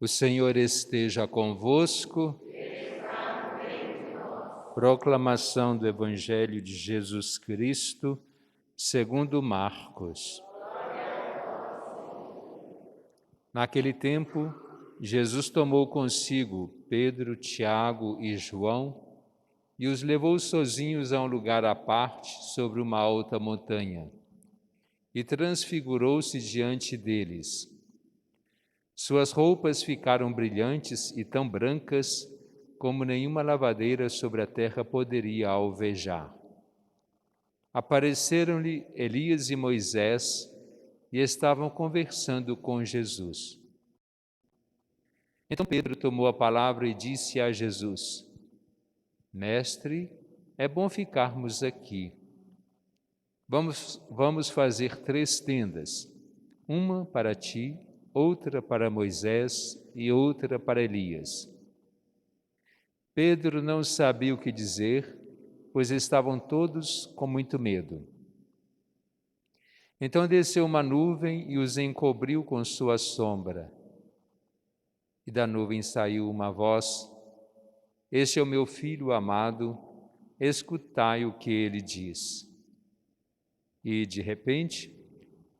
O Senhor esteja convosco. Proclamação do Evangelho de Jesus Cristo, segundo Marcos. Naquele tempo, Jesus tomou consigo Pedro, Tiago e João e os levou sozinhos a um lugar à parte sobre uma alta montanha e transfigurou-se diante deles. Suas roupas ficaram brilhantes e tão brancas como nenhuma lavadeira sobre a terra poderia alvejar. Apareceram-lhe Elias e Moisés e estavam conversando com Jesus. Então Pedro tomou a palavra e disse a Jesus: Mestre, é bom ficarmos aqui. Vamos fazer 3 tendas, uma para ti, outra para Moisés e outra para Elias. Pedro não sabia o que dizer, pois estavam todos com muito medo. Então desceu uma nuvem e os encobriu com sua sombra. E da nuvem saiu uma voz: Este é o meu filho amado, escutai o que ele diz. E, de repente,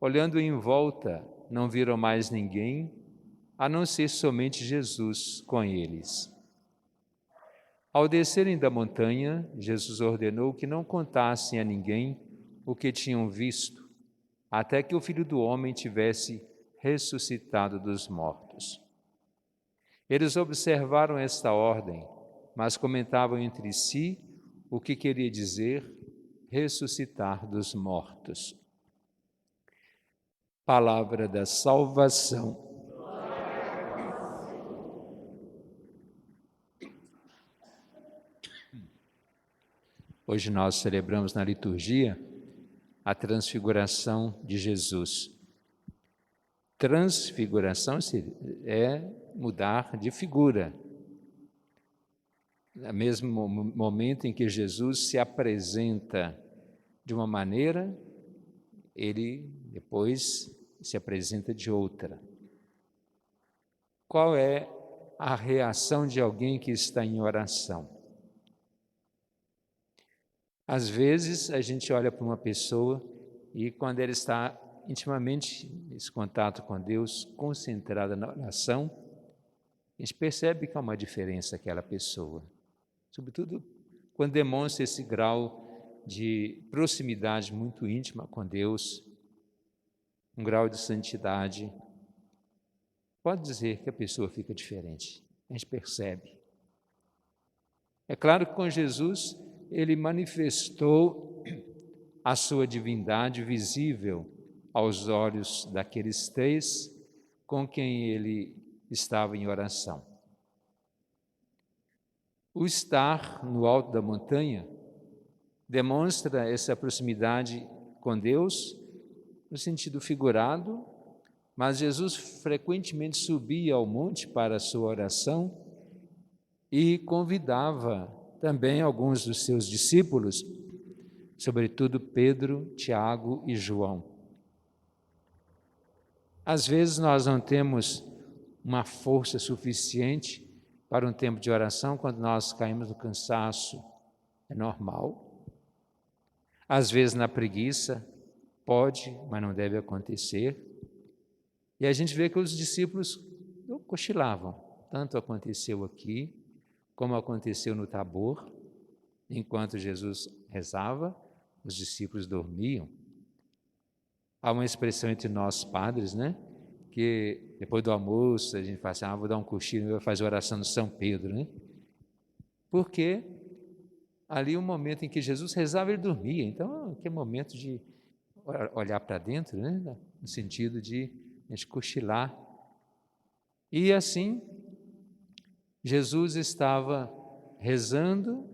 olhando em volta, não viram mais ninguém, a não ser somente Jesus com eles. Ao descerem da montanha, Jesus ordenou que não contassem a ninguém o que tinham visto, até que o Filho do Homem tivesse ressuscitado dos mortos. Eles observaram esta ordem, mas comentavam entre si o que queria dizer ressuscitar dos mortos. Palavra da salvação. Hoje nós celebramos na liturgia a transfiguração de Jesus. Transfiguração é mudar de figura. No mesmo momento em que Jesus se apresenta de uma maneira, ele depois se apresenta de outra. Qual é a reação de alguém que está em oração? Às vezes, a gente olha para uma pessoa e quando ela está intimamente nesse contato com Deus, concentrada na oração, a gente percebe que há uma diferença aquela pessoa. Sobretudo quando demonstra esse grau de proximidade muito íntima com Deus, um grau de santidade. Pode dizer que a pessoa fica diferente, a gente percebe. É claro que com Jesus, ele manifestou a sua divindade visível aos olhos daqueles 3 com quem ele estava em oração. O estar no alto da montanha demonstra essa proximidade com Deus no sentido figurado, mas Jesus frequentemente subia ao monte para a sua oração e convidava também alguns dos seus discípulos, sobretudo Pedro, Tiago e João. Às vezes nós não temos uma força suficiente para um tempo de oração quando nós caímos no cansaço, é normal. Às vezes na preguiça, pode, mas não deve acontecer. E a gente vê que os discípulos cochilavam. Tanto aconteceu aqui, como aconteceu no Tabor. Enquanto Jesus rezava, os discípulos dormiam. Há uma expressão entre nós padres, né? Que depois do almoço a gente fala assim, vou dar um cochilo, vou fazer oração no São Pedro, né? Porque ali o momento em que Jesus rezava, ele dormia. Então, aquele momento de olhar para dentro, né? No sentido de a gente cochilar. E assim, Jesus estava rezando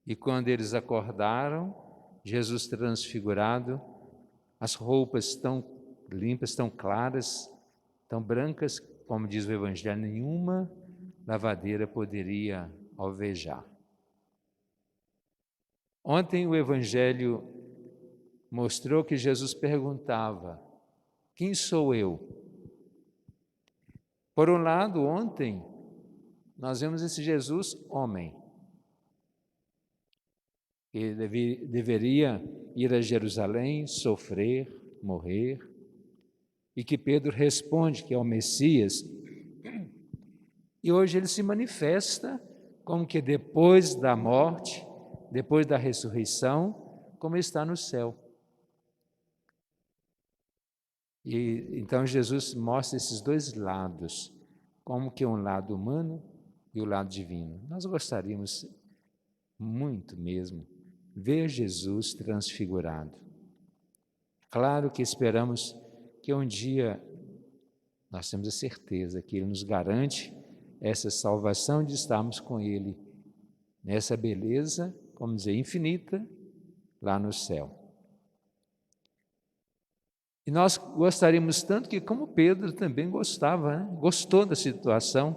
e quando eles acordaram, Jesus transfigurado, as roupas tão limpas, tão claras, tão brancas, como diz o Evangelho, nenhuma lavadeira poderia alvejar. Ontem o Evangelho mostrou que Jesus perguntava: quem sou eu? Por um lado, ontem, nós vemos esse Jesus homem, que deveria ir a Jerusalém, sofrer, morrer, e que Pedro responde que é o Messias. E hoje ele se manifesta como que depois da morte, depois da ressurreição, como está no céu. E então Jesus mostra esses dois lados, como que um lado humano e o lado divino. Nós gostaríamos muito mesmo ver Jesus transfigurado. Claro que esperamos que um dia nós temos a certeza que Ele nos garante essa salvação de estarmos com Ele nessa beleza, como dizer, infinita, lá no céu. E nós gostaríamos tanto que, como Pedro também gostava, né? Gostou da situação.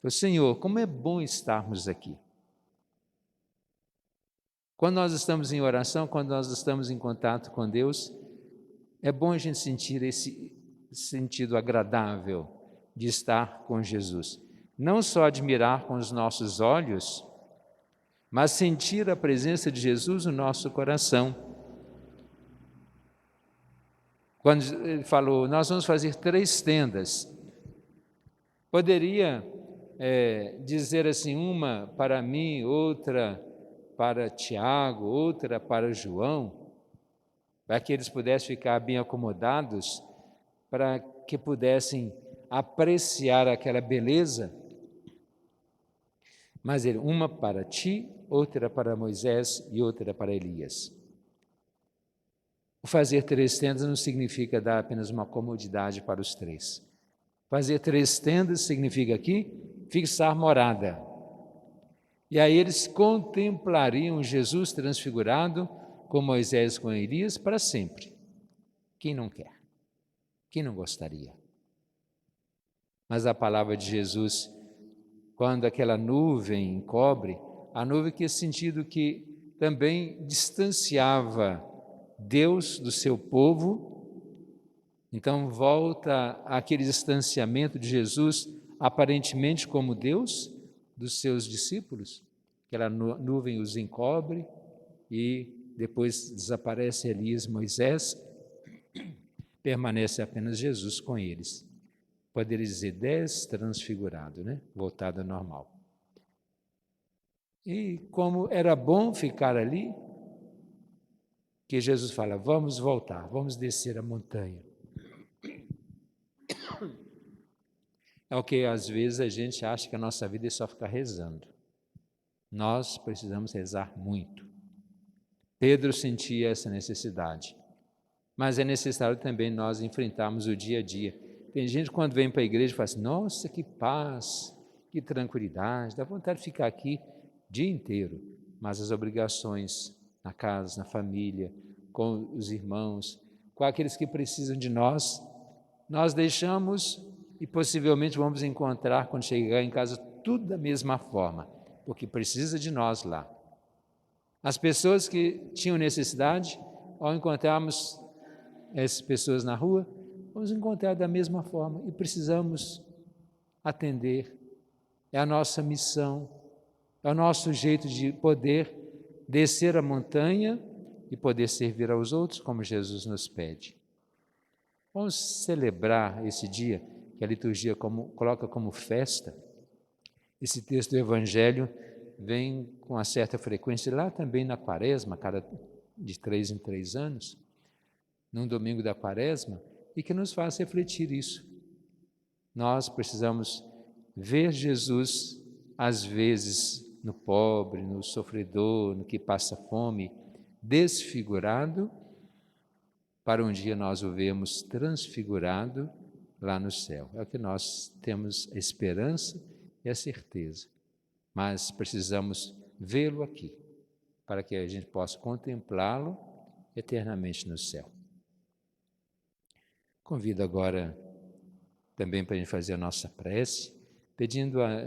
Falou, Senhor, como é bom estarmos aqui. Quando nós estamos em oração, quando nós estamos em contato com Deus, é bom a gente sentir esse sentido agradável de estar com Jesus. Não só admirar com os nossos olhos, mas sentir a presença de Jesus no nosso coração. Quando ele falou, nós vamos fazer 3 tendas, poderia dizer assim, uma para mim, outra para Tiago, outra para João, para que eles pudessem ficar bem acomodados, para que pudessem apreciar aquela beleza. Mas ele, uma para ti, outra para Moisés e outra para Elias. O fazer 3 tendas não significa dar apenas uma comodidade para os 3. Fazer 3 tendas significa aqui fixar morada. E aí eles contemplariam Jesus transfigurado com Moisés e com Elias para sempre. Quem não quer? Quem não gostaria? Mas a palavra de Jesus, quando aquela nuvem encobre, a nuvem que é sentido que também distanciava Deus do seu povo, então volta aquele distanciamento de Jesus, aparentemente como Deus, dos seus discípulos, aquela nuvem os encobre e depois desaparece Elias e Moisés, permanece apenas Jesus com eles. Poderia dizer destransfigurado, né? Voltado ao normal. E como era bom ficar ali, que Jesus fala, vamos voltar, vamos descer a montanha. É o que às vezes a gente acha que a nossa vida é só ficar rezando. Nós precisamos rezar muito. Pedro sentia essa necessidade, mas é necessário também nós enfrentarmos o dia a dia. Tem gente que quando vem para a igreja fala assim, nossa, que paz, que tranquilidade, dá vontade de ficar aqui o dia inteiro, mas as obrigações na casa, na família, com os irmãos, com aqueles que precisam de nós deixamos e possivelmente vamos encontrar, quando chegar em casa, tudo da mesma forma, porque precisa de nós lá. As pessoas que tinham necessidade, ao encontrarmos essas pessoas na rua, vamos encontrar da mesma forma e precisamos atender. É a nossa missão, é o nosso jeito de poder descer a montanha e poder servir aos outros, como Jesus nos pede. Vamos celebrar esse dia que a liturgia coloca como festa. Esse texto do Evangelho vem com uma certa frequência lá também na Quaresma, de 3 em 3 anos, num domingo da Quaresma, e que nos faz refletir isso. Nós precisamos ver Jesus, às vezes, no pobre, no sofredor, no que passa fome, desfigurado, para um dia nós o vemos transfigurado lá no céu. É o que nós temos a esperança e a certeza. Mas precisamos vê-lo aqui, para que a gente possa contemplá-lo eternamente no céu. Convido agora também para a gente fazer a nossa prece, pedindo a